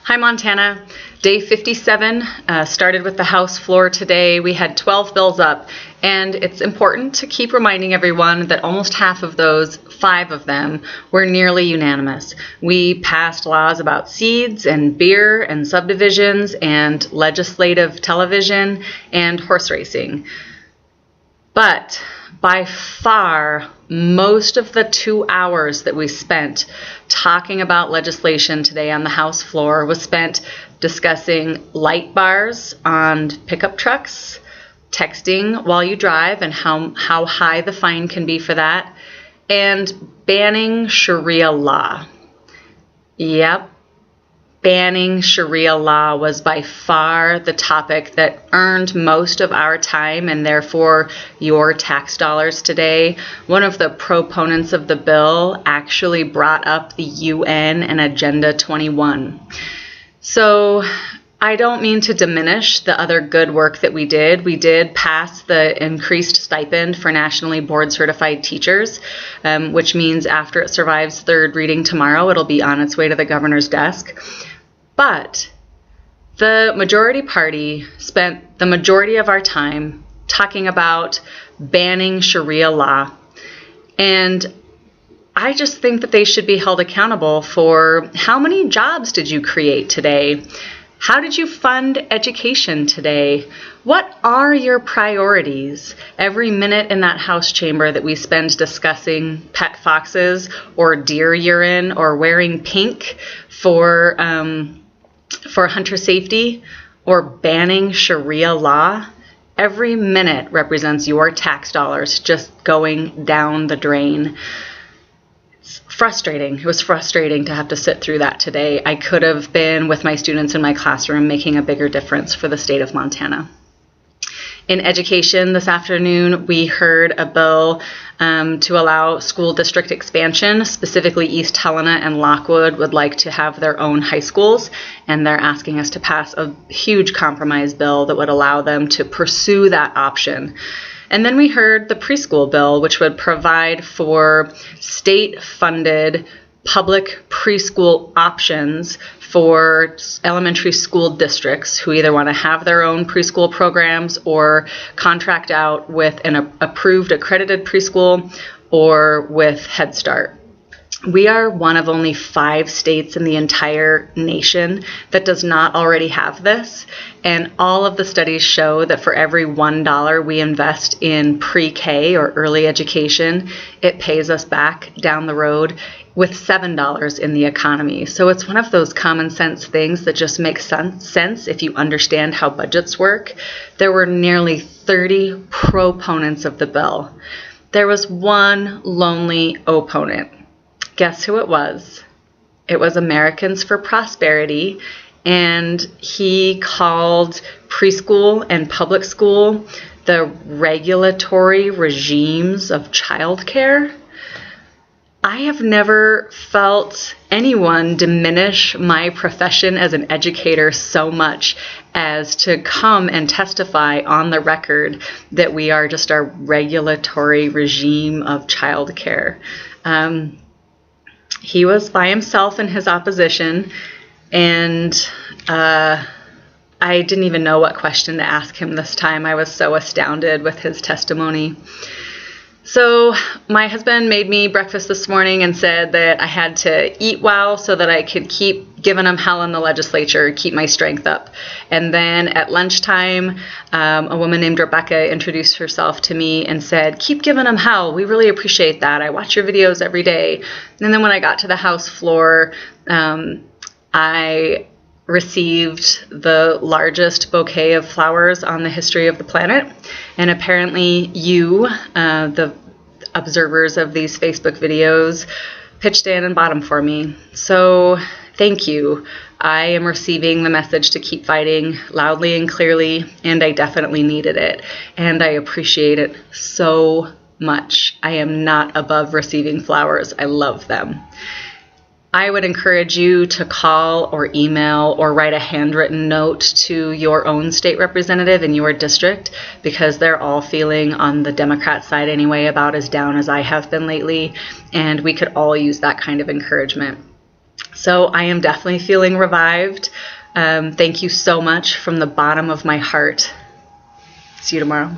Hi, Montana. Day 57 started with the House floor today. We had 12 bills up, and it's important to keep reminding everyone that almost half of those, 5 of them, were nearly unanimous. We passed laws about seeds and beer and subdivisions and legislative television and horse racing. But by far, most of the 2 hours that we spent talking about legislation today on the House floor was spent discussing light bars on pickup trucks, texting while you drive and how high the fine can be for that, and banning Sharia law. Yep. Banning Sharia law was by far the topic that earned most of our time and therefore your tax dollars today. One of the proponents of the bill actually brought up the UN and Agenda 21. So I don't mean to diminish the other good work that we did. We did pass the increased stipend for nationally board certified teachers, which means after it survives third reading tomorrow, it'll be on its way to the governor's desk. But the majority party spent the majority of our time talking about banning Sharia law. And I just think that they should be held accountable for how many jobs did you create today? How did you fund education today? What are your priorities? Every minute in that House chamber that we spend discussing pet foxes or deer urine or wearing pink for hunter safety or banning Sharia law, every minute represents your tax dollars just going down the drain. It's frustrating. It was frustrating to have to sit through that today. I could have been with my students in my classroom making a bigger difference for the state of Montana. In education this afternoon, we heard a bill to allow school district expansion. Specifically, East Helena and Lockwood would like to have their own high schools, and they're asking us to pass a huge compromise bill that would allow them to pursue that option. And then we heard the preschool bill, which would provide for state-funded public preschool options for elementary school districts who either want to have their own preschool programs or contract out with an approved accredited preschool or with Head Start. We are one of only 5 states in the entire nation that does not already have this, and all of the studies show that for every $1 we invest in pre-K or early education, it pays us back down the road with $7 in the economy. So it's one of those common sense things that just makes sense if you understand how budgets work. There were nearly 30 proponents of the bill. There was one lonely opponent. Guess who it was? It was Americans for Prosperity, and he called preschool and public school the regulatory regimes of childcare. I have never felt anyone diminish my profession as an educator so much as to come and testify on the record that we are just a regulatory regime of childcare. He was by himself in his opposition, and I didn't even know what question to ask him this time. I was so astounded with his testimony. So my husband made me breakfast this morning and said that I had to eat well so that I could keep giving him hell in the legislature, keep my strength up. And then at lunchtime, a woman named Rebecca introduced herself to me and said, "Keep giving him hell. We really appreciate that. I watch your videos every day." And then when I got to the House floor, I received the largest bouquet of flowers on the history of the planet. And apparently you, the observers of these Facebook videos, pitched in and bought them for me. So thank you. I am receiving the message to keep fighting loudly and clearly, and I definitely needed it. And I appreciate it so much. I am not above receiving flowers. I love them. I would encourage you to call or email or write a handwritten note to your own state representative in your district, because they're all feeling on the Democrat side anyway about as down as I have been lately, and we could all use that kind of encouragement. So I am definitely feeling revived. Thank you so much from the bottom of my heart. See you tomorrow.